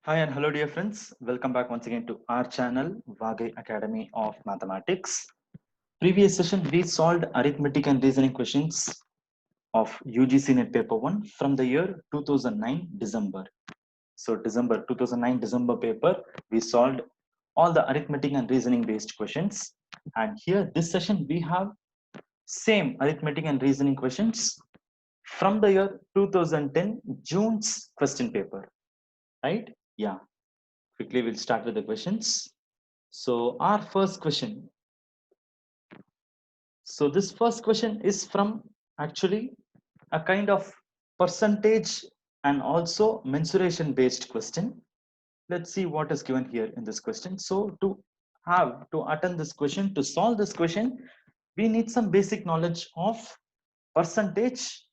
Hi and hello dear friends. Welcome back once again to our channel Vagai Academy of Mathematics. Previous session we solved arithmetic and reasoning questions of UGC NET paper 1 from the year 2009 December. So December 2009 December paper we solved all the arithmetic and reasoning based questions, and here this session we have same arithmetic and reasoning questions from the year 2010 June's question paper, right? Yeah. Quickly, we'll start with the questions. So, our first question. So, this first question is from actually a kind of percentage and also mensuration based question. Let's see what is given here in this question. So, to attend this question, to solve this question, we need some basic knowledge of percentage.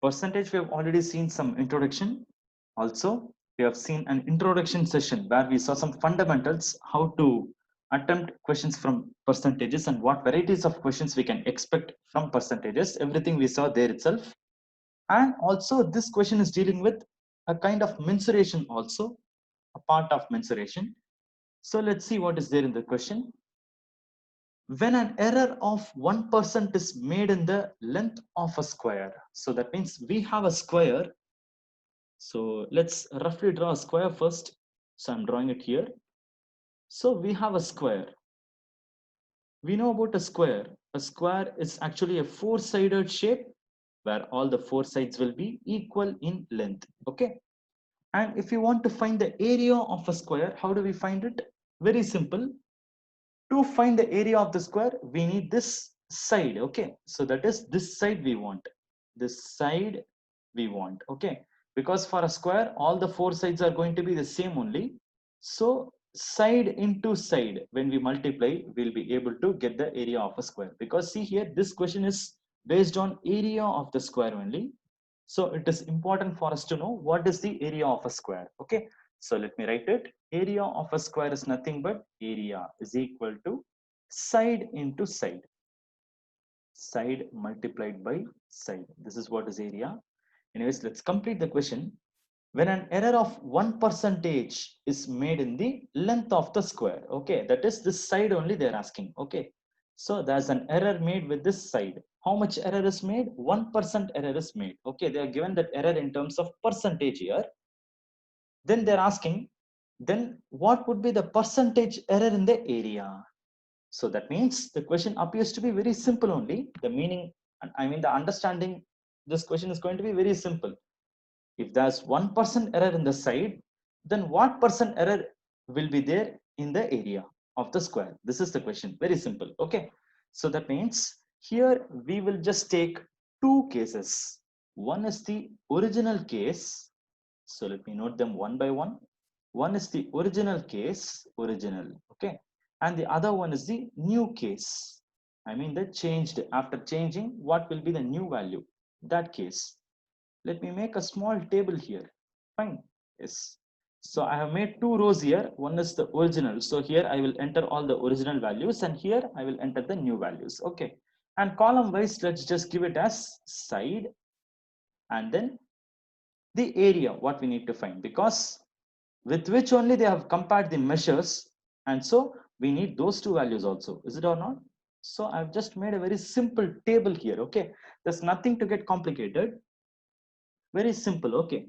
Percentage, we have already seen some introduction. Also, we have seen an introduction session where we saw some fundamentals, how to attempt questions from percentages and what varieties of questions we can expect from percentages. Everything we saw there itself. And also, this question is dealing with a kind of mensuration, also a part of mensuration. So, let's see what is there in the question. When an error of 1% is made in the length of a square, so that means we have a square. So let's roughly draw a square first. So I'm drawing it here. So we have a square. We know about a square. A square is actually a four-sided shape where all the four sides will be equal in length. Okay. And if you want to find the area of a square, how do we find it? Very simple. To find the area of the square, we need this side. Okay, so that is this side we want, this side we want. Okay, because for a square all the four sides are going to be the same only. So side into side, when we multiply, we'll be able to get the area of a square. Because see here, this question is based on area of the square only. So it is important for us to know what is the area of a square. Okay, so let me write it. Area of a square is nothing but area is equal to side into side. Side multiplied by side. This is what is area. Anyways, let's complete the question. When an error of 1% is made in the length of the square, okay, that is this side only they're asking. Okay, so there's an error made with this side. How much error is made? 1% error is made. Okay, they are given that error in terms of percentage here. Then they're asking, then what would be the percentage error in the area? So that means the question appears to be very simple only. The meaning, I mean the understanding, this question is going to be very simple. If there's 1% error in the side, then what percent error will be there in the area of the square? This is the question. Very simple. Okay. So that means here we will just take two cases. One is the original case. So let me note them one by one. One is the original case, original. Okay. And the other one is the new case. I mean the changed, after changing, what will be the new value? That case. Let me make a small table here. Fine. Yes. So I have made two rows here. One is the original. So here I will enter all the original values, and here I will enter the new values. Okay. And column wise, let's just give it as side and then the area, what we need to find, because with which only they have compared the measures. And so we need those two values also. Is it or not? So I've just made a very simple table here. Okay. There's nothing to get complicated. Very simple. Okay.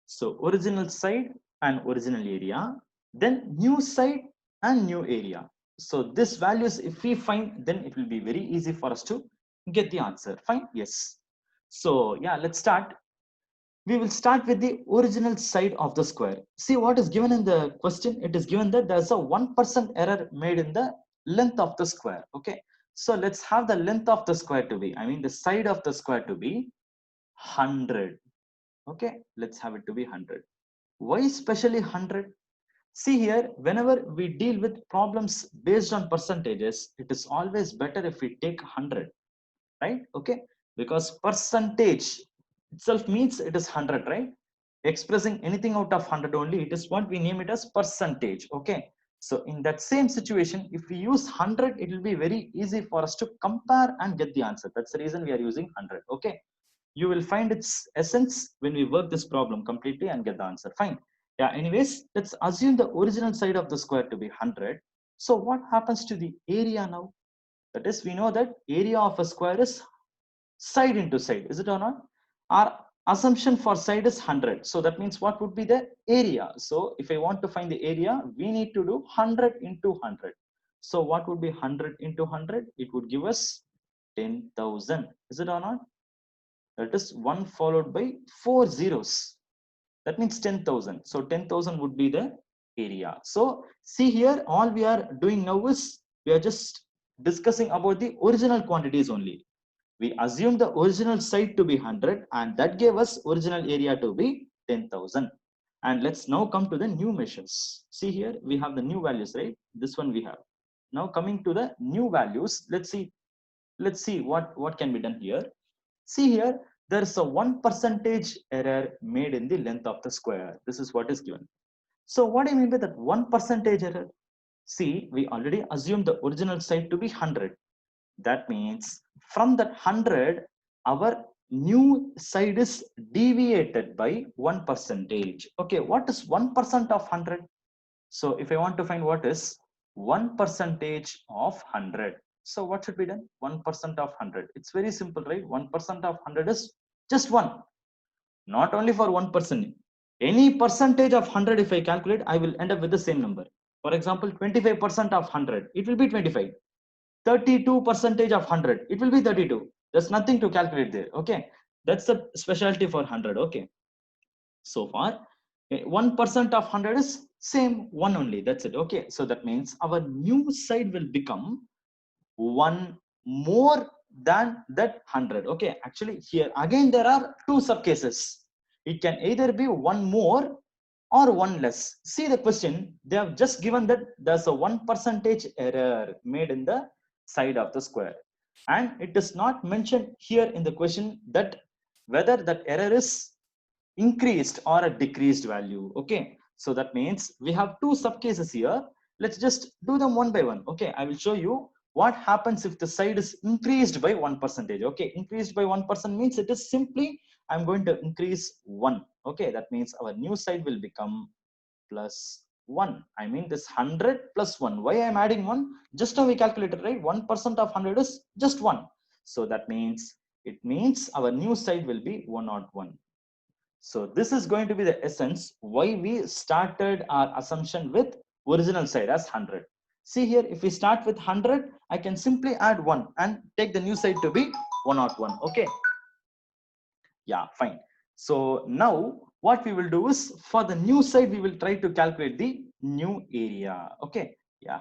So original side and original area, then new side and new area. So this values, if we find, then it will be very easy for us to get the answer. Fine. Yes. So yeah, let's start. We will start with the original side of the square. See what is given in the question. It is given that there's a 1% error made in the length of the square. Okay. So let's have the length of the square to be, I mean the side of the square to be 100. Okay, let's have it to be 100. Why especially 100? See here, whenever we deal with problems based on percentages, it is always better if we take 100, right? Okay, because percentage itself means it is 100, right? Expressing anything out of 100 only, it is what we name it as percentage. Okay, so in that same situation, if we use 100, it will be very easy for us to compare and get the answer. That's the reason we are using 100. Okay, you will find its essence when we work this problem completely and get the answer. Fine. Yeah, anyways, let's assume the original side of the square to be 100. So what happens to the area now? That is, we know that area of a square is side into side, is it or not? Our assumption for side is 100. So that means what would be the area? So if I want to find the area, we need to do 100 into 100. So what would be 100 into 100? It would give us 10,000. Is it or not? That is 1 followed by 4 zeros. That means 10,000. So 10,000 would be the area. So see here, all we are doing now is we are just discussing about the original quantities only. We assumed the original side to be 100 and that gave us original area to be 10,000. And let's now come to the new measures. See here, we have the new values, right? This one we have. Now coming to the new values, let's see what can be done here. See here, there is a 1% error made in the length of the square. This is what is given. So what do you mean by that 1% error? See, we already assumed the original side to be 100. That means from that 100, our new side is deviated by 1%. Okay, what is 1% of 100? So if I want to find what is 1% of 100, so what should be done? 1% of 100. It's very simple, right? 1% of 100 is just 1. Not only for 1%. Any percentage of 100, if I calculate, I will end up with the same number. For example, 25% of 100, it will be 25. 32% of 100, it will be 32. There's nothing to calculate there. Okay, that's the specialty for 100. Okay, so far 1% of 100 is same one only, that's it. Okay, so that means our new side will become one more than that 100. Okay, actually here again there are two sub cases. It can either be one more or one less. See the question, they have just given that there's a 1% error made in the side of the square, and it is not mentioned here in the question that whether that error is increased or a decreased value. Okay, so that means we have two sub cases here. Let's just do them one by one. Okay, I will show you what happens if the side is increased by 1%. Okay, increased by 1% means it is simply I'm going to increase 1. Okay, that means our new side will become plus 1. I mean this 100 plus 1. Why I'm adding 1? Just how we calculated, right? 1% of 100 is just 1. So that means it means our new side will be 101. So this is going to be the essence why we started our assumption with original side as 100. See here, if we start with 100, I can simply add 1 and take the new side to be 101. Okay. Yeah, fine. So now what we will do is for the new side, we will try to calculate the new area. Okay. Yeah.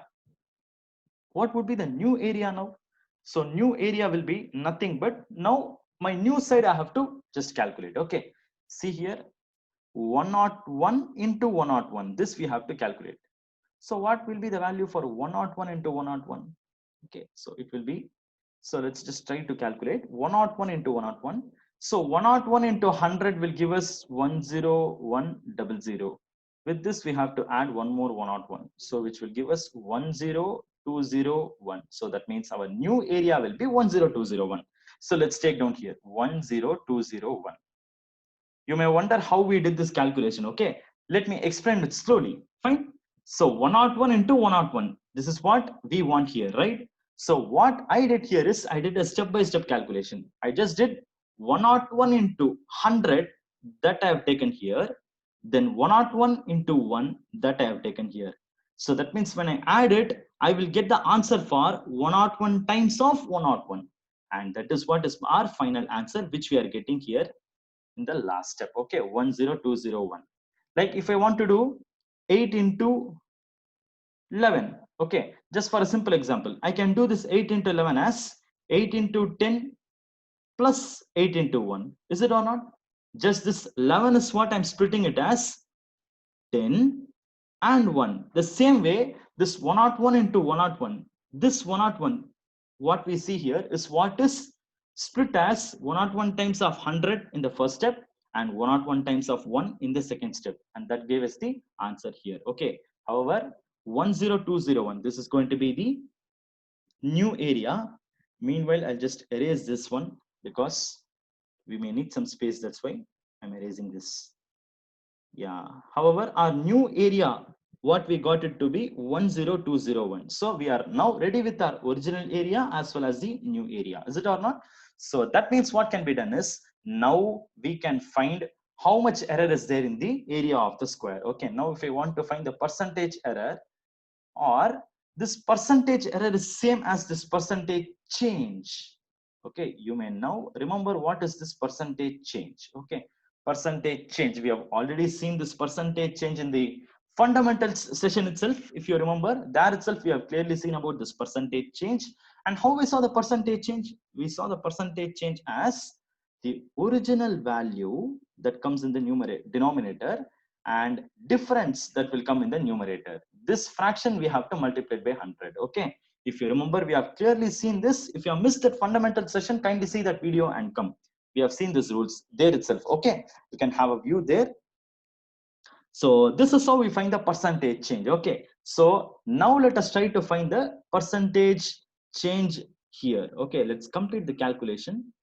What would be the new area now? So new area will be nothing but now my new side I have to just calculate. Okay. See here, 101 into 101. This we have to calculate. So what will be the value for 101 into 101? Okay, so it will be, so let's just try to calculate 101 into 101. So 101 into 100 will give us 10100. With this, we have to add one more 101. So which will give us 10201. So that means our new area will be 10201. So let's take down here 10201. You may wonder how we did this calculation. Okay, let me explain it slowly. Fine. So 101 into 101. This is what we want here, right? So what I did here is I did a step-by-step calculation. I just did 101 into 100 that I have taken here. Then 101 into 1 that I have taken here. So that means when I add it, I will get the answer for 101 times of 101. And that is what is our final answer, which we are getting here in the last step. Okay, 10201. Like if I want to do 8 into 11, okay, just for a simple example, I can do this 8 into 11 as 8 into 10 plus 8 into 1. Is it or not? Just this 11 is what I'm splitting it as 10 and 1. The same way, this 101 into 101, this 101, what we see here is what is split as 101 times of 100 in the first step and 101 times of 1 in the second step. And that gave us the answer here. Okay. However, 10201, this is going to be the new area. Meanwhile, I'll just erase this one because we may need some space. That's why I'm erasing this. Yeah. However, our new area, what we got it to be 10201. So we are now ready with our original area as well as the new area. Is it or not? So that means what can be done is now we can find how much error is there in the area of the square. Okay. Now if I want to find the percentage error, or this percentage error is same as this percentage change. Okay, you may now remember what is this percentage change. Okay, percentage change, we have already seen this percentage change in the fundamentals session itself. If you remember, there itself we have clearly seen about this percentage change. And how we saw the percentage change? We saw the percentage change as the original value that comes in the denominator and difference that will come in the numerator. This fraction we have to multiply by 100. Okay, if you remember, we have clearly seen this. If you have missed that fundamental session, kindly see that video and come. We have seen these rules there itself. Okay, you can have a view there. So this is how we find the percentage change. Okay, so now let us try to find the percentage change here. Okay, let's complete the calculation.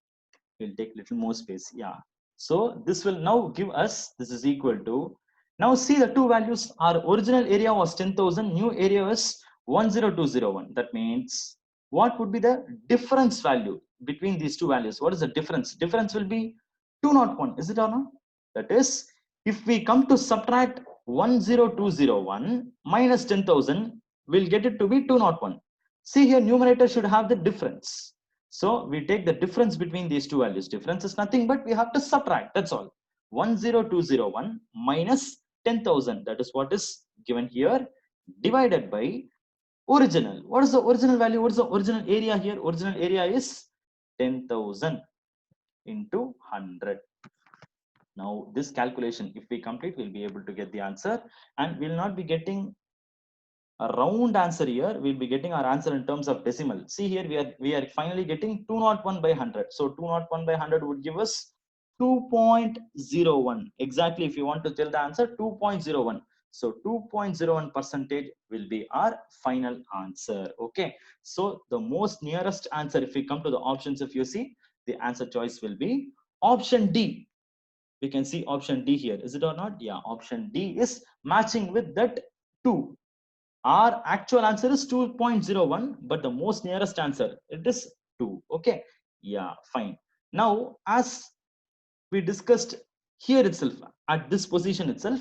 We'll take little more space. Yeah, so this will now give us, this is equal to, now see the two values. Our original area was 10,000, new area is 10201. That means what would be the difference value between these two values? What is the difference? Difference will be 201. Is it or not? That is, if we come to subtract 10201 minus 10,000, we'll get it to be 201. See here, numerator should have the difference. So we take the difference between these two values. Difference is nothing but we have to subtract. That's all. 10201 minus 10,000. That is what is given here, divided by original. What is the original value? What is the original area here? Original area is 10,000 into 100. Now this calculation, if we complete, we'll be able to get the answer, and we'll not be getting a round answer here. We'll be getting our answer in terms of decimal. See here, we are finally getting 201 by 100. So 201 by 100 would give us 2.01. Exactly, if you want to tell the answer, 2.01. So 2.01 percentage will be our final answer. Okay, so the most nearest answer, if we come to the options, if you see, the answer choice will be option D. We can see option D here. Is it or not? Yeah, option D is matching with that 2. Our actual answer is 2.01, but the most nearest answer, it is 2. Okay, yeah, fine. Now, as we discussed here itself, at this position itself,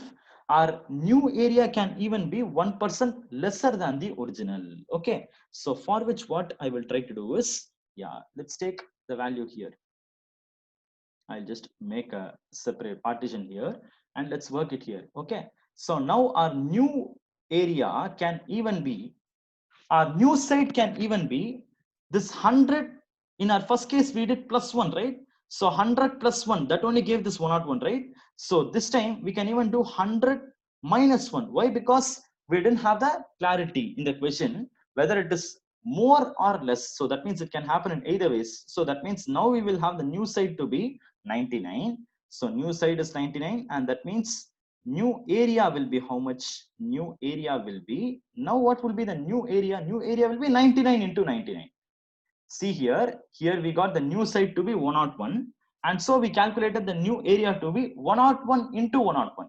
our new area can even be 1% lesser than the original. Okay, so for which what I will try to do is, yeah, let's take the value here. I'll just make a separate partition here and let's work it here. Okay, so now our new area can even be, our new side can even be this 100. In our first case we did plus 1, right? So 100 plus 1, that only gave this 101, right? So this time we can even do 100 minus 1. Why? Because we didn't have the clarity in the question whether it is more or less. So that means it can happen in either ways. So that means now we will have the new side to be 99. So new side is 99, and that means new area will be how much? New area will be, now what will be the new area? New area will be 99 into 99. See here, here we got the new side to be 101, and so we calculated the new area to be 101 into 101.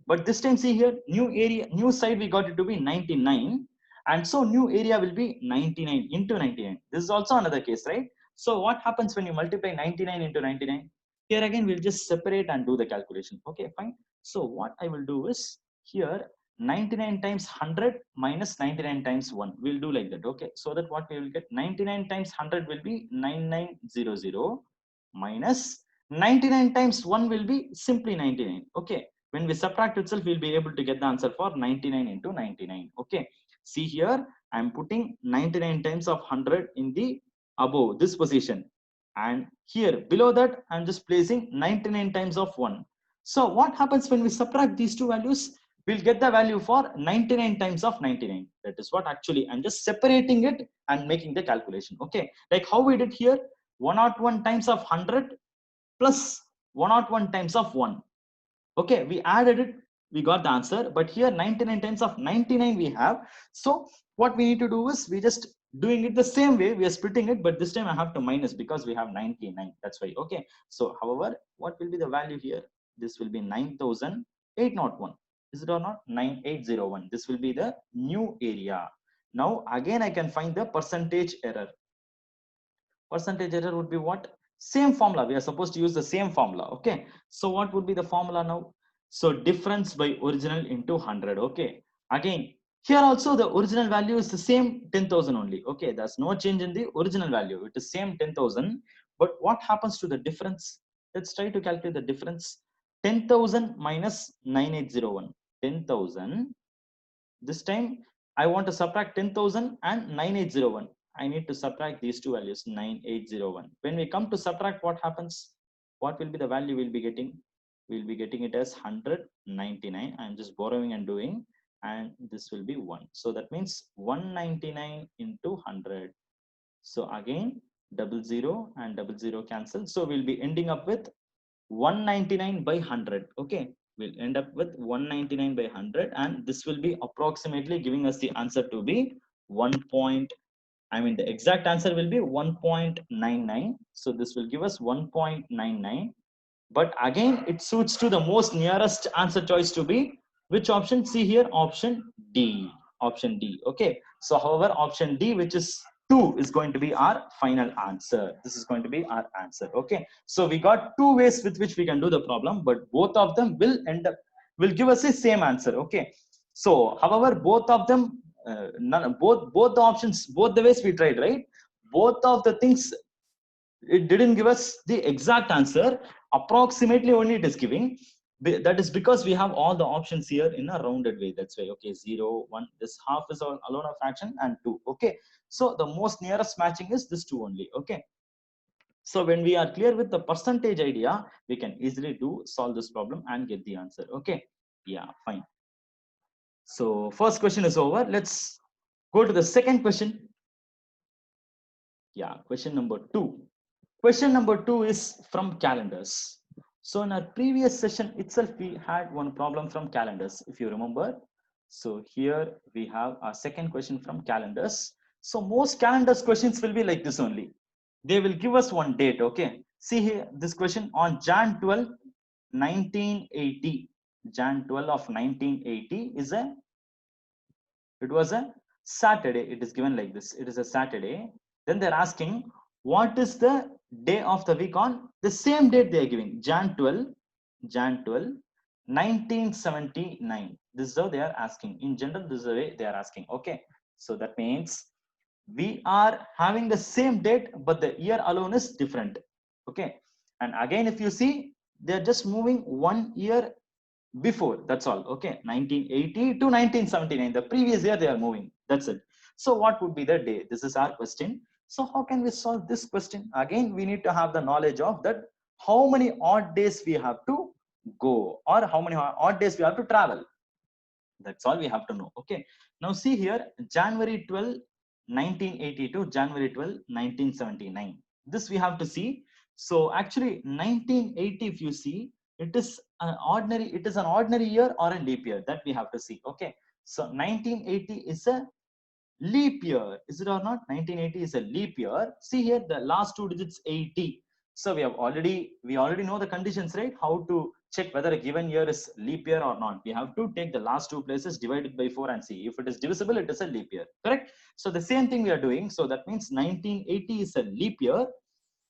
But this time see here, new area, new side we got it to be 99, and so new area will be 99 into 99. This is also another case, right? So what happens when you multiply 99 into 99? Here again we'll just separate and do the calculation. Okay, fine. So what I will do is, here 99 times 100 minus 99 times 1, we'll do like that. Okay, so that what we will get, 99 times 100 will be 9900 minus 99 times 1 will be simply 99. Okay, when we subtract itself, we'll be able to get the answer for 99 into 99. Okay, see here, I'm putting 99 times of 100 in the above this position, and here below that I'm just placing 99 times of 1. So what happens when we subtract these two values? We'll get the value for 99 times of 99. That is what actually I'm just separating it and making the calculation. Okay, like how we did here, 101 times of 100 plus 101 times of 1. Okay, we added it, we got the answer, but here 99 times of 99 we have. So what we need to do is, we just doing it the same way, we are splitting it, but this time I have to minus because we have 99. That's why. Okay, so however, what will be the value here? This will be 9,000 801. Is it or not? 9801. This will be the new area. Now again I can find the percentage error. Percentage error would be what? Same formula. We are supposed to use the same formula. Okay. So what would be the formula now? So difference by original into 100. Okay. Again, here also the original value is the same 10,000 only. Okay. There's no change in the original value. It is same 10,000. But what happens to the difference? Let's try to calculate the difference. 10,000 minus 9801. 10,000. This time I want to subtract 10,000 and 9801. I need to subtract these two values, 9801. When we come to subtract, what happens? What will be the value we'll be getting? We'll be getting it as 199. I'm just borrowing and doing, and this will be 1. So that means 199 into 100. So again, 00 and 00 cancel. So we'll be ending up with 199 by 100. Okay, we'll end up with 199 by 100, and this will be approximately giving us the answer to be 1 point. I mean, the exact answer will be 1.99. So this will give us 1.99. But again, it suits to the most nearest answer choice to be which option? See here, option D. Option D. Okay. So, however, option D, which is 2, is going to be our final answer. This is going to be our answer. Okay. So we got two ways with which we can do the problem, but both of them will give us the same answer. Okay. So, however, both of them, both the options, both the ways we tried, right? Both of the things, it didn't give us the exact answer. Approximately only it is giving. That is because we have all the options here in a rounded way. That's why. Okay, 0 1, this half is alone a fraction, and 2. Okay, so the most nearest matching is this 2 only. Okay, so when we are clear with the percentage idea, we can easily solve this problem and get the answer. Okay, yeah, fine. So first question is over. Let's go to the second question. Yeah, question number 2. Question number 2 is from calendars. So in our previous session itself, we had one problem from calendars, if you remember. So here we have our second question from calendars. So most calendars questions will be like this only. They will give us one date. Okay. See here, this question on Jan 12, 1980. Jan 12 of 1980 it was a Saturday. It is given like this. It is a Saturday. Then they're asking, what is the day of the week on the same date they are giving? Jan 12, 1979. This is how they are asking. In general, this is the way they are asking. Okay. So that means we are having the same date, but the year alone is different. Okay. And again, if you see, they're just moving 1 year before. That's all. Okay, 1980 to 1979, the previous year they are moving. That's it. So what would be the day? This is our question. So how can we solve this question? Again, we need to have the knowledge of that, how many odd days we have to go, or how many odd days we have to travel. That's all we have to know. Okay, now see here, January 12, 1980 to January 12, 1979. This we have to see. So actually 1980, if you see, it is an ordinary year or a leap year, that we have to see. Okay, so 1980 is a leap year. Is it or not? 1980 is a leap year. See here, the last two digits 80. So we already know the conditions, right? How to check whether a given year is leap year or not. We have to take the last two places, divide it by 4, and see if it is divisible, it is a leap year. Correct? So the same thing we are doing. So that means 1980 is a leap year,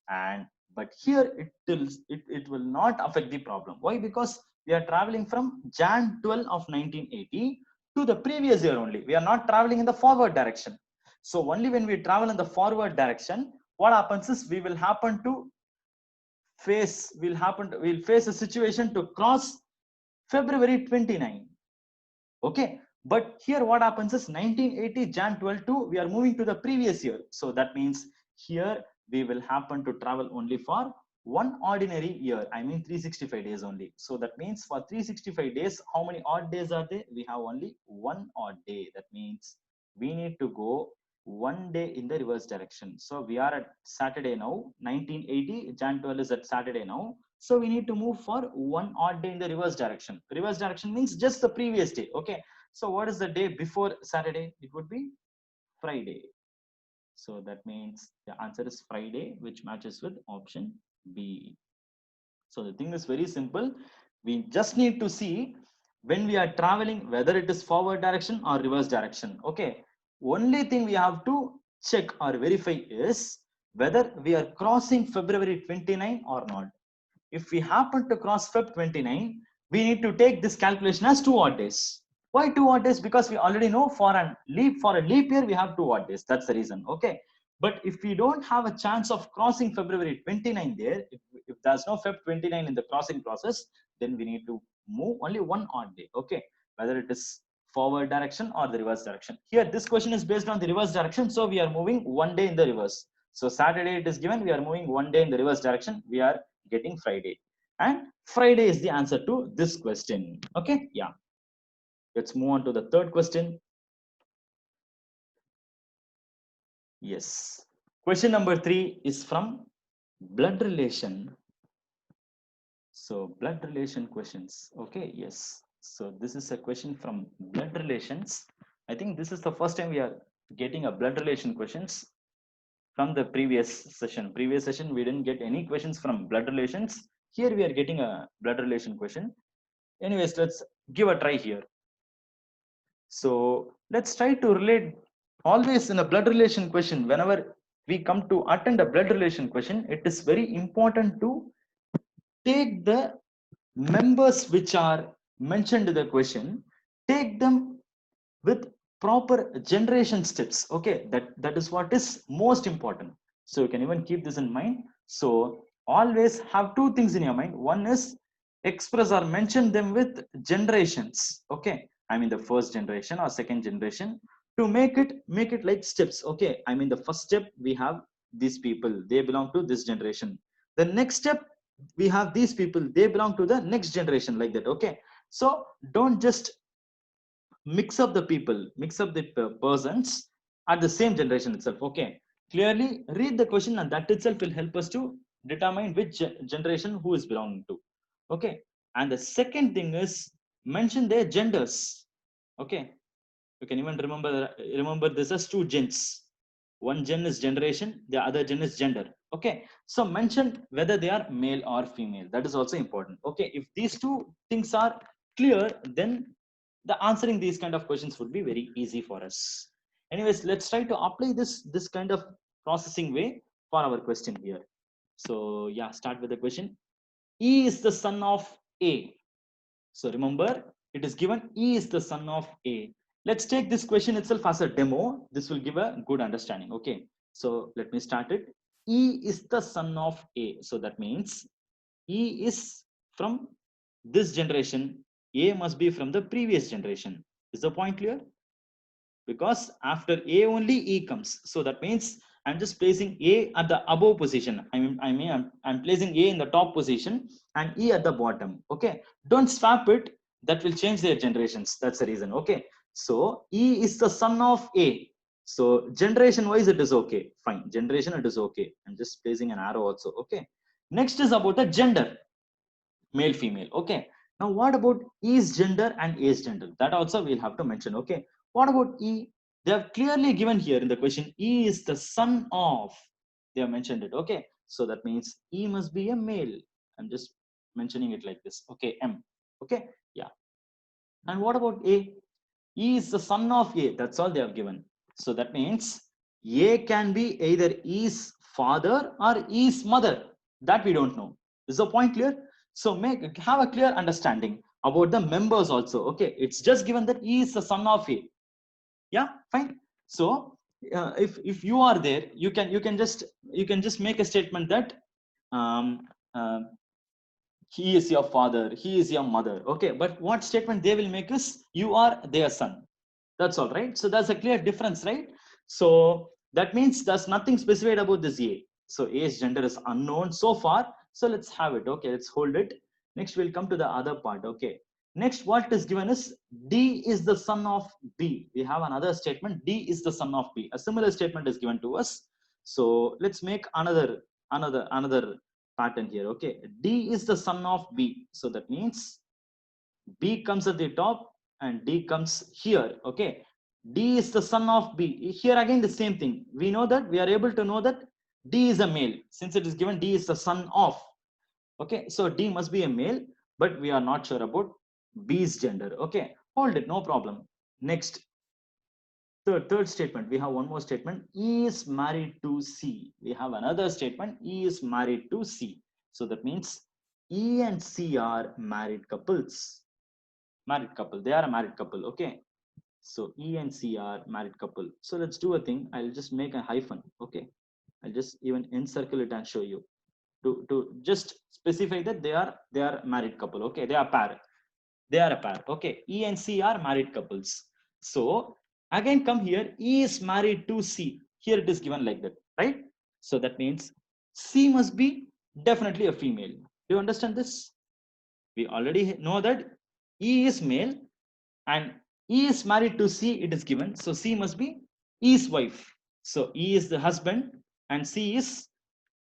and but here it will not affect the problem. Why? Because we are traveling from Jan 12 of 1980 to the previous year only. We are not traveling in the forward direction. So only when we travel in the forward direction, what happens is we'll face a situation to cross February 29. Okay, but here what happens is 1980 Jan 12 to we are moving to the previous year. So that means here we will happen to travel only for one ordinary year. I mean 365 days only. So that means for 365 days, how many odd days are there? We have only one odd day. That means we need to go one day in the reverse direction. So we are at Saturday now. 1980 Jan 12 is at Saturday now. So we need to move for one odd day in the reverse direction. Reverse direction means just the previous day. Okay. So what is the day before Saturday? It would be Friday. So that means the answer is Friday, which matches with option B. So the thing is very simple. We just need to see when we are traveling, whether it is forward direction or reverse direction. Okay, only thing we have to check or verify is whether we are crossing February 29 or not. If we happen to cross Feb 29, we need to take this calculation as 2 odd days. Why 2 odd days? Because we already know for a leap year we have 2 odd days. That's the reason. Okay. But if we don't have a chance of crossing February 29 there, if there's no Feb 29 in the crossing process, then we need to move only 1 odd day. Okay. Whether it is forward direction or the reverse direction. Here, this question is based on the reverse direction. So we are moving 1 day in the reverse. So Saturday it is given, we are moving 1 day in the reverse direction. We are getting Friday, and Friday is the answer to this question. Okay, yeah, let's move on to the third question. Yes, question number 3 is from blood relation. So blood relation questions. Okay, yes, so this is a question from blood relations. I think this is the first time we are getting a blood relation questions from the previous session. Previous session we didn't get any questions from blood relations. Here we are getting a blood relation question. Anyways, let's give a try here. So let's try to relate. Always in a blood relation question, whenever we come to attend a blood relation question, it is very important to take the members which are mentioned in the question, take them with proper generation steps. Okay, that is what is most important. So you can even keep this in mind. So always have two things in your mind. One is express or mention them with generations. Okay, I mean the first generation or second generation, to make it like steps. Okay, I mean the first step we have these people, they belong to this generation. The next step we have these people, they belong to the next generation, like that. Okay, so don't just mix up the people, mix up the persons at the same generation itself. Okay, clearly read the question, and that itself will help us to determine which generation who is belonging to. Okay, and the second thing is mention their genders. Okay, you can even remember this as two gens. One gen is generation, the other gen is gender. Okay, so mention whether they are male or female. That is also important. Okay, if these two things are clear, then the answering these kind of questions would be very easy for us. Anyways, let's try to apply this kind of processing way for our question here. So yeah, start with the question. E is the son of A. So remember, it is given E is the son of A. Let's take this question itself as a demo. This will give a good understanding. Okay, so let me start it. E is the son of A, so that means E is from this generation, A must be from the previous generation. Is the point clear? Because after A only E comes. So that means I'm just placing A at the above position. I'm placing A in the top position and E at the bottom. Okay, don't swap it. That will change their generations. That's the reason. Okay, so E is the son of A. So generation wise it is okay. Fine. Generation it is okay. I'm just placing an arrow also. Okay. Next is about the gender. Male, female. Okay, now what about E's gender and A's gender? That also we'll have to mention. Okay, what about E? They have clearly given here in the question, E is the son of. They have mentioned it. Okay, so that means E must be a male. I'm just mentioning it like this. Okay, M. Okay, yeah. And what about A? E is the son of A. That's all they have given. So that means A can be either E's father or E's mother. That we don't know. Is the point clear? So have a clear understanding about the members also. Okay, it's just given that E is the son of A. Yeah, fine. So if you are there, you can just make a statement that um, uh, he is your father, he is your mother. Okay, but what statement they will make is you are their son. That's all, right? So that's a clear difference, right? So that means there's nothing specified about this A. So A's gender is unknown so far. So let's have it. Okay, let's hold it. Next we'll come to the other part. Okay, next what is given is D is the son of B. We have another statement, D is the son of B. A similar statement is given to us. So let's make another pattern here. Okay, D is the son of B. So that means B comes at the top and D comes here. Okay, D is the son of B. Here again the same thing. We know that, we are able to know that D is a male, since it is given D is the son of. Okay, so D must be a male, but we are not sure about B's gender. Okay, hold it, no problem. Next, third statement. We have one more statement. E is married to C. We have another statement. E is married to C. So that means E and C are married couples. Married couple. They are a married couple. Okay. So E and C are married couple. So let's do a thing. I'll just make a hyphen. Okay. I'll just even encircle it and show you to just specify that they are married couple. Okay. They are pair. They are a pair. Okay. E and C are married couples. So again, come here. E is married to C. Here it is given like that, right? So that means C must be definitely a female. Do you understand this? We already know that E is male and E is married to C, it is given. So C must be E's wife. So E is the husband and C is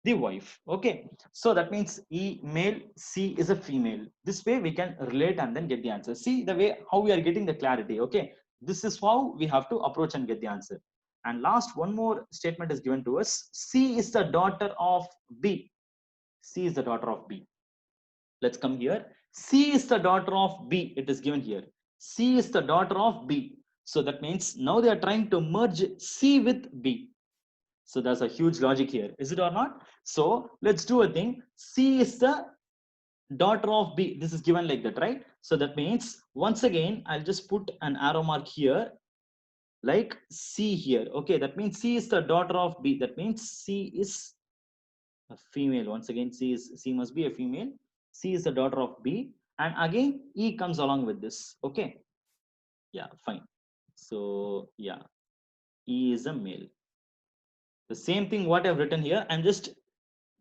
the wife. Okay. So that means E male, C is a female. This way we can relate and then get the answer. See the way how we are getting the clarity. Okay. This is how we have to approach and get the answer. And last one more statement is given to us. C is the daughter of B. C is the daughter of B. Let's come here. C is the daughter of B. It is given here. C is the daughter of B. So that means now they are trying to merge C with B. So there's a huge logic here. Is it or not? So let's do a thing. C is the daughter of B. This is given like that, right? So that means once again, I'll just put an arrow mark here like C here. Okay, that means C is the daughter of B. That means C is a female. Once again, C must be a female. C is the daughter of B, and again E comes along with this. Okay, yeah, fine. So yeah, E is a male. The same thing what I've written here. I'm just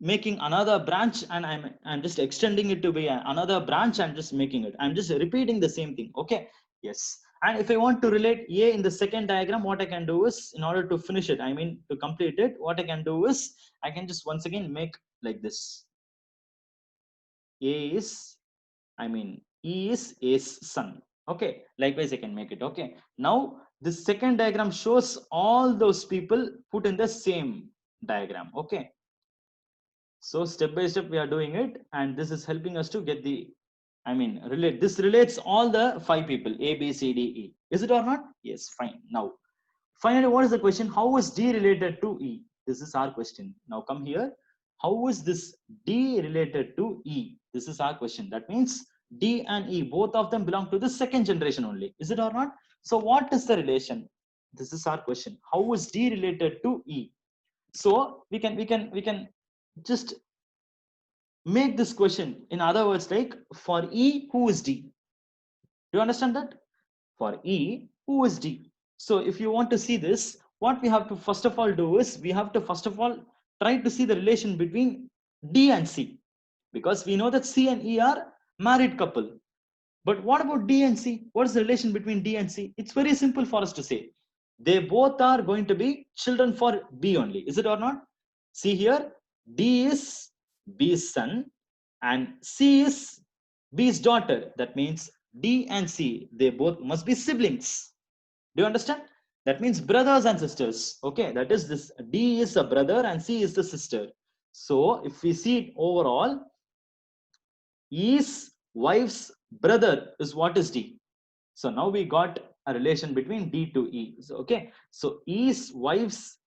making another branch, and I'm just extending it to be another branch. I'm just making it. I'm just repeating the same thing. Okay, yes. And if I want to relate A in the second diagram, what I can do is, in order to finish it, I mean to complete it, what I can do is I can just once again make like this. A is, I mean, E is A's son. Okay, likewise, I can make it. Okay, now this second diagram shows all those people put in the same diagram. Okay, so step by step we are doing it, and this is helping us to get the, I mean, relate. This relates all the 5 people A, B, C, D, E. Is it or not? Yes, fine. Now, finally, what is the question? How is D related to E? This is our question. Now come here. How is this D related to E? This is our question. That means D and E, both of them belong to the second generation only. Is it or not? So what is the relation? This is our question. How is D related to E? So we can just make this question in other words, like for E, who is D? Do you understand that? For E, who is D? So if you want to see this, what we have to first of all do is we have to first of all try to see the relation between D and C, because we know that C and E are married couple. But what about D and C? What is the relation between D and C? It's very simple for us to say. They both are going to be children for B only. Is it or not? See here, D is B's son and C is B's daughter. That means D and C, they both must be siblings. Do you understand? That means brothers and sisters. Okay, that is this. D is a brother and C is the sister. So if we see it overall, E's wife's brother is what is D. So now we got a relation between D to E. So, okay, so E's wife's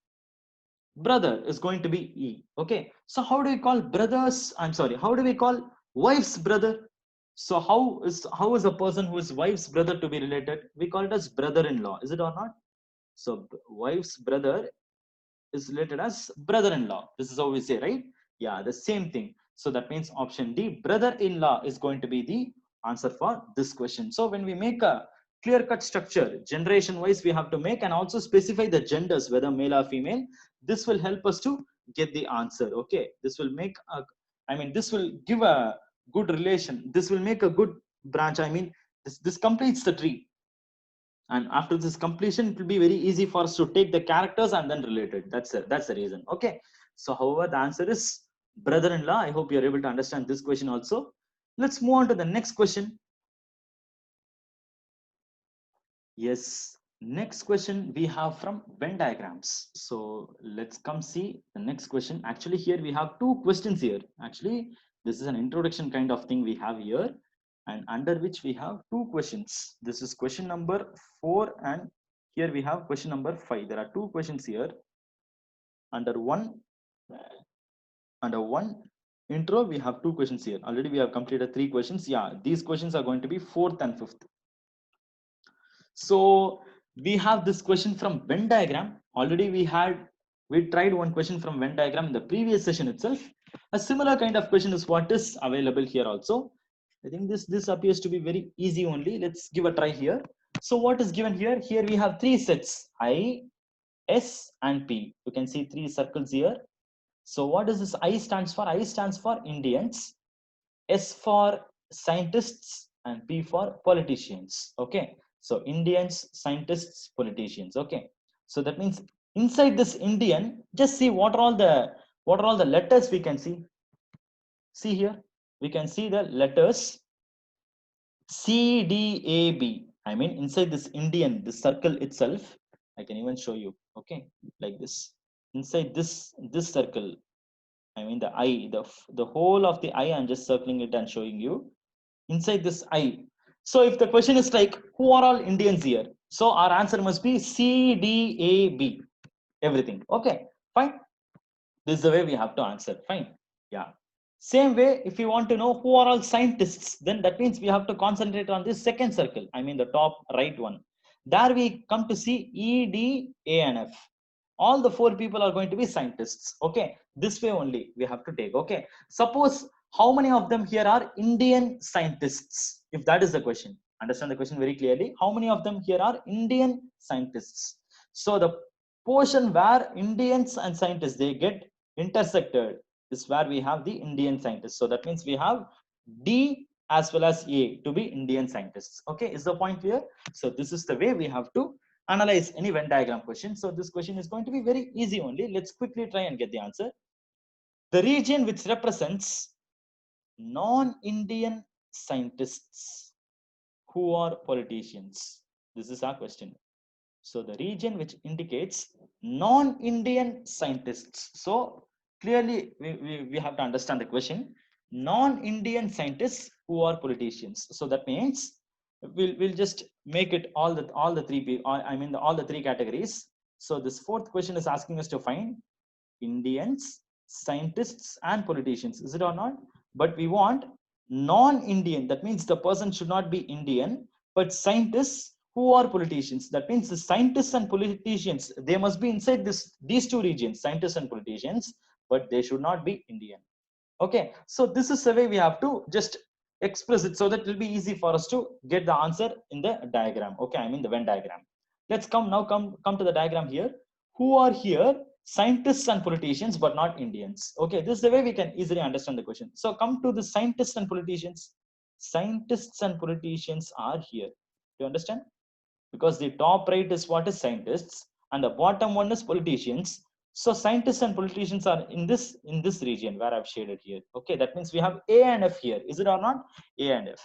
brother is going to be E. Okay, so how do we call brothers? I'm sorry, how do we call wife's brother? So how is a person who is wife's brother to be related? We call it as brother-in-law. Is it or not? So wife's brother is related as brother-in-law. This is how we say, right? Yeah, the same thing. So that means option D, brother-in-law is going to be the answer for this question. So when we make a clear-cut structure, generation-wise, we have to make and also specify the genders, whether male or female. This will help us to get the answer. Okay, this will make a, I mean, this will give a good relation. This will make a good branch. I mean, this completes the tree, and after this completion it will be very easy for us to take the characters and then relate it. That's the reason. Okay, so however the answer is brother-in-law. I hope you're able to understand this question also. Let's move on to the next question. Yes, next question we have from Venn diagrams. So let's come see the next question. Actually here we have two questions here. Actually this is an introduction kind of thing we have here, and under which we have two questions. This is question number 4, and here we have question number 5. There are two questions here. Under one intro, we have two questions here. Already we have completed 3 questions. Yeah, these questions are going to be 4th and 5th. So we have this question from Venn diagram. Already we tried one question from Venn diagram in the previous session itself. A similar kind of question is what is available here also. I think this appears to be very easy only. Let's give a try here. So what is given here? Here we have 3 sets, I, S and P. You can see 3 circles here. So what does this I stands for? I stands for Indians, S for scientists, and P for politicians. Okay. So Indians, scientists, politicians. Okay. So that means inside this Indian, just see what are all the letters we can see. See here, we can see the letters C, D, A, B. I mean, inside this Indian, this circle itself, I can even show you. Okay, like this. Inside this circle, I mean the I, the whole of the I, I'm just circling it and showing you. Inside this I. So if the question is like, who are all Indians here? So our answer must be C, D, A, B. Everything. Okay, fine. This is the way we have to answer. Fine. Yeah. Same way, if you want to know who are all scientists, then that means we have to concentrate on this second circle. I mean the top right one. There we come to see E, D, A, and F. All the 4 people are going to be scientists. Okay. This way only we have to take. Okay. Suppose how many of them here are Indian scientists? If that is the question. Understand the question very clearly. How many of them here are Indian scientists? So the portion where Indians and scientists they get intersected is where we have the Indian scientists. So that means we have D as well as A to be Indian scientists. Okay, is the point clear? So this is the way we have to analyze any Venn diagram question. So this question is going to be very easy only. Let's quickly try and get the answer. The region which represents non-Indian scientists who are politicians. This is our question. So the region which indicates non-Indian scientists. So clearly we have to understand the question. Non-Indian scientists who are politicians. So that means we'll just make it all the 3 people. I mean all the 3 categories. So this 4th question is asking us to find Indians, scientists, and politicians. Is it or not? But we want non-Indian. That means the person should not be Indian, but scientists who are politicians. That means the scientists and politicians, they must be inside these 2 regions, scientists and politicians, but they should not be Indian. Okay, so this is the way we have to just express it so that it will be easy for us to get the answer in the diagram. Okay, I mean the Venn diagram. Let's come to the diagram here. Who are here? Scientists and politicians, but not Indians. Okay, this is the way we can easily understand the question. So come to the scientists and politicians. Scientists and politicians are here. Do you understand? Because the top right is what is scientists and the bottom one is politicians. So scientists and politicians are in this region where I've shaded here. Okay, that means we have A and F here. Is it or not? A and F.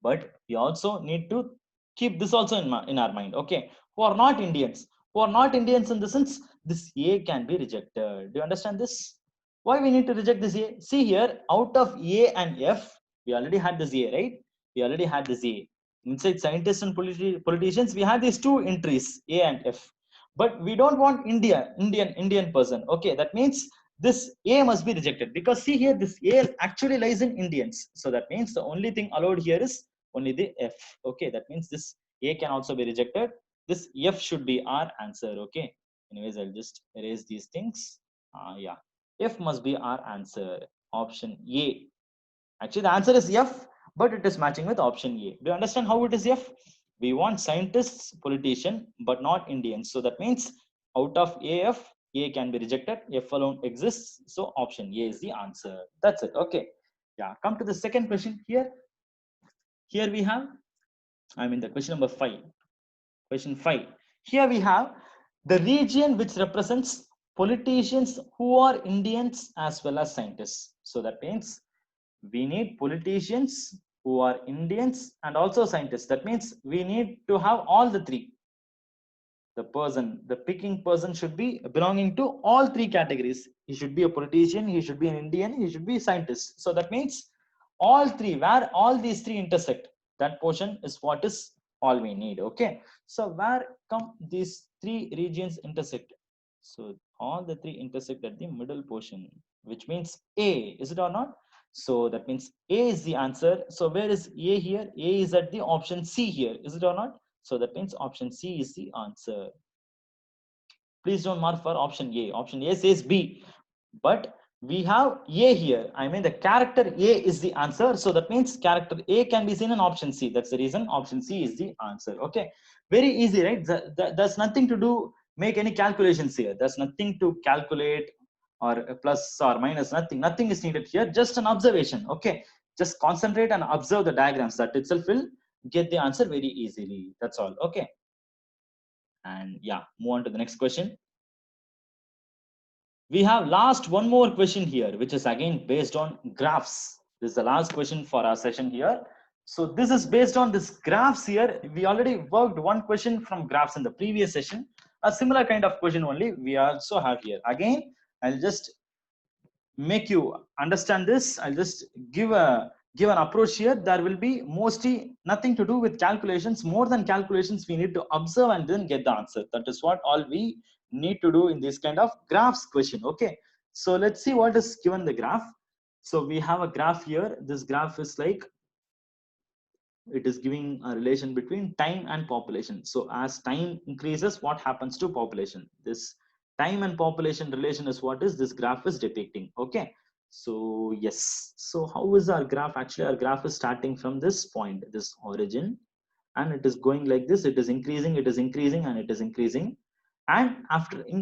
But we also need to keep this also in our mind. Okay, who are not Indians? Who are not Indians in the sense this A can be rejected. Do you understand this? Why we need to reject this A? See here, out of A and F, we already had this A, right? We already had this A. Inside scientists and politicians, we have these 2 entries, A and F. But we don't want Indian person. Okay, that means this A must be rejected because see here, this A actually lies in Indians. So that means the only thing allowed here is only the F. Okay, that means this A can also be rejected. This F should be our answer. Okay, anyways, I'll just erase these things. Yeah, F must be our answer. Option A. Actually, the answer is F, but it is matching with option A. Do you understand how it is F? We want scientists, politician, but not Indians. So that means out of AF, A can be rejected. F alone exists. So option A is the answer. That's it. Okay. Yeah. Come to the second question here. Here we have, I mean the question number 5. Question 5. Here we have the region which represents politicians who are Indians as well as scientists. So that means we need politicians who are Indians and also scientists. That means we need to have all the 3. The picking person should be belonging to all 3 categories. He should be a politician, he should be an Indian, he should be a scientist. So that means all three, where all these three intersect, that portion is what is all we need. Okay, so where come these three regions intersect? So all the three intersect at the middle portion, which means A, is it or not? So that means A is the answer. So where is A here? A is at the option C here, is it or not? So that means option C is the answer. Please don't mark for option A. Option A says B, but we have A here. I mean the character A is the answer. So that means character A can be seen in option C. That's the reason option C is the answer. Okay, very easy, right? There's nothing to do, make any calculations here. There's nothing to calculate or plus or minus, nothing is needed here, just an observation. Okay, just concentrate and observe the diagrams. That itself will get the answer very easily. That's all. Okay, and yeah, move on to the next question. We have last one more question here, which is again based on graphs. This is the last question for our session here. So this is based on this graphs here. We already worked one question from graphs in the previous session. A similar kind of question only we also have here. Again, I'll just make you understand this. I'll just give an approach here. There will be mostly nothing to do with calculations. More than calculations, we need to observe and then get the answer. That is what all we need to do in this kind of graphs question. Okay, so let's see what is given the graph. So we have a graph here. This graph is like, it is giving a relation between time and population. So as time increases, what happens to population? This time and population relation is what is this graph is depicting. Okay, so yes, so how is our graph? Actually our graph is starting from this point, this origin, and it is going like this. It is increasing, it is increasing, and it is increasing. And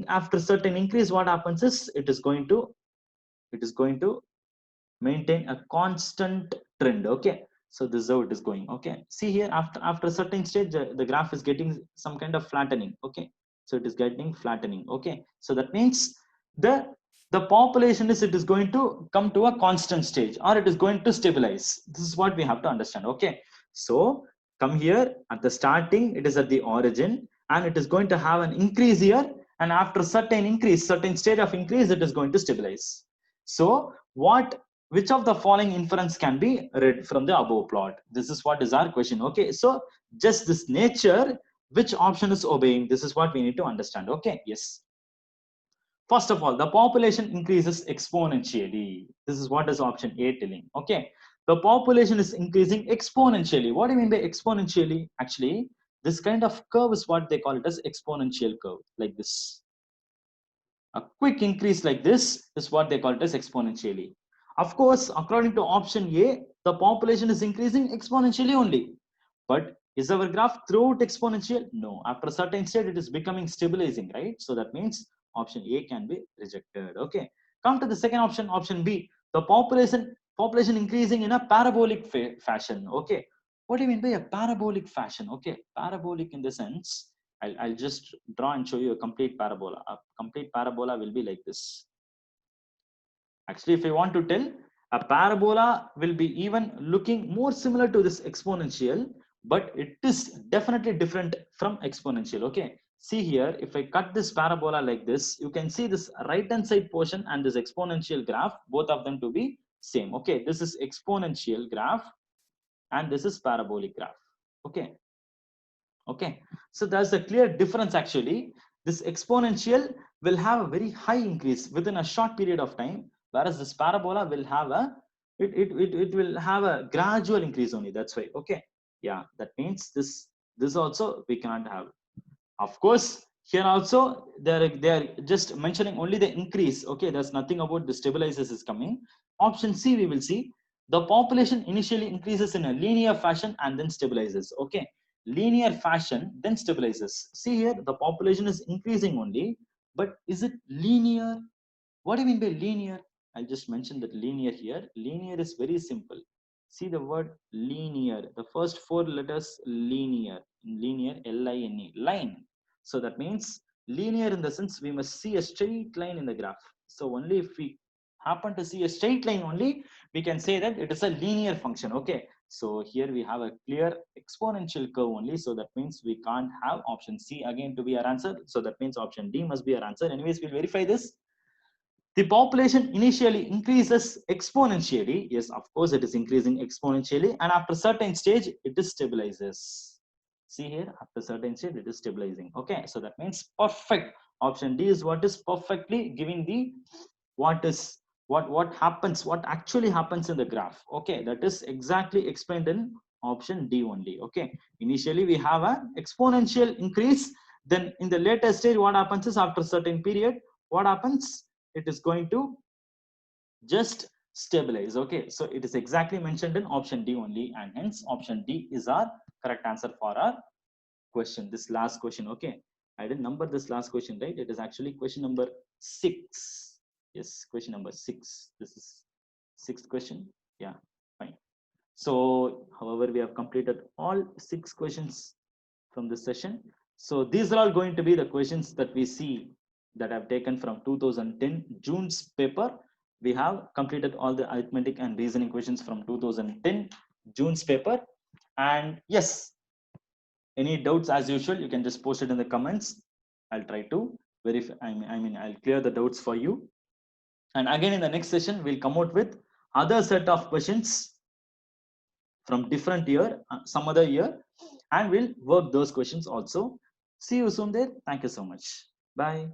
after certain increase, what happens is it is going to maintain a constant trend. Okay, so this is how it is going. Okay, see here, after a certain stage, the graph is getting some kind of flattening. Okay, so it is getting flattening. Okay, so that means the population is, it is going to come to a constant stage, or it is going to stabilize. This is what we have to understand. Okay, so come here at the starting, it is at the origin, and it is going to have an increase here, and after certain increase, certain stage of increase, it is going to stabilize. So which of the following inference can be read from the above plot? This is what is our question. Okay, so just this nature, which option is obeying? This is what we need to understand. Okay, yes. First of all, the population increases exponentially. This is what is option A telling. Okay, the population is increasing exponentially. What do you mean by exponentially? Actually, this kind of curve is what they call it as exponential curve, like this. A quick increase like this is what they call it as exponentially. Of course, according to option A, the population is increasing exponentially only. But is our graph throughout exponential? No. After a certain state, it is becoming stabilizing, right? So that means option A can be rejected. Okay. Come to the second option, option B. The population increasing in a parabolic fashion. Okay. What do you mean by a parabolic fashion? Okay. Parabolic in the sense, I'll just draw and show you a complete parabola. A complete parabola will be like this. Actually, if I want to tell, a parabola will be even looking more similar to this exponential, but it is definitely different from exponential. Okay, see here, if I cut this parabola like this, you can see this right hand side portion and this exponential graph, both of them to be same. Okay, this is exponential graph and this is parabolic graph. Okay, so there's a clear difference. Actually, this exponential will have a very high increase within a short period of time, whereas this parabola will have it will have a gradual increase only. That's why. Okay, yeah, that means this also we cannot have. Of course, here also they are just mentioning only the increase. Okay, there's nothing about the stabilizers is coming. Option C, we will see the population initially increases in a linear fashion and then stabilizes. Okay, linear fashion then stabilizes. See here, the population is increasing only, but is it linear? What do you mean by linear? I'll just mention that linear here. Linear is very simple. See the word linear. The first four letters linear. Linear, L-I-N-E, line. So that means linear in the sense we must see a straight line in the graph. So only if we happen to see a straight line only, we can say that it is a linear function. Okay. So here we have a clear exponential curve only. So that means we can't have option C again to be our answer. So that means option D must be our answer. Anyways, we'll verify this. The population initially increases exponentially. Yes, of course, it is increasing exponentially. And after certain stage, it is stabilizes. See here, after certain stage, it is stabilizing. Okay, so that means perfect. Option D is what is perfectly giving the what happens, what actually happens in the graph. Okay, that is exactly explained in option D only. Okay, initially we have an exponential increase. Then in the later stage, what happens is after certain period, what happens? It is going to just stabilize. Okay, so it is exactly mentioned in option D only, and hence option D is our correct answer for our question, this last question. Okay, I didn't number this last question, right? It is actually question number 6. Yes, question number 6. This is sixth question. Yeah, fine. So however, we have completed all 6 questions from this session. So these are all going to be the questions that we see that I've taken from 2010 June's paper. We have completed all the arithmetic and reasoning questions from 2010 June's paper. And yes, any doubts, as usual, you can just post it in the comments. I'll try to verify. I mean, I'll clear the doubts for you. And again, in the next session, we'll come out with other set of questions from different year, some other year, and we'll work those questions also. See you soon there. Thank you so much. Bye.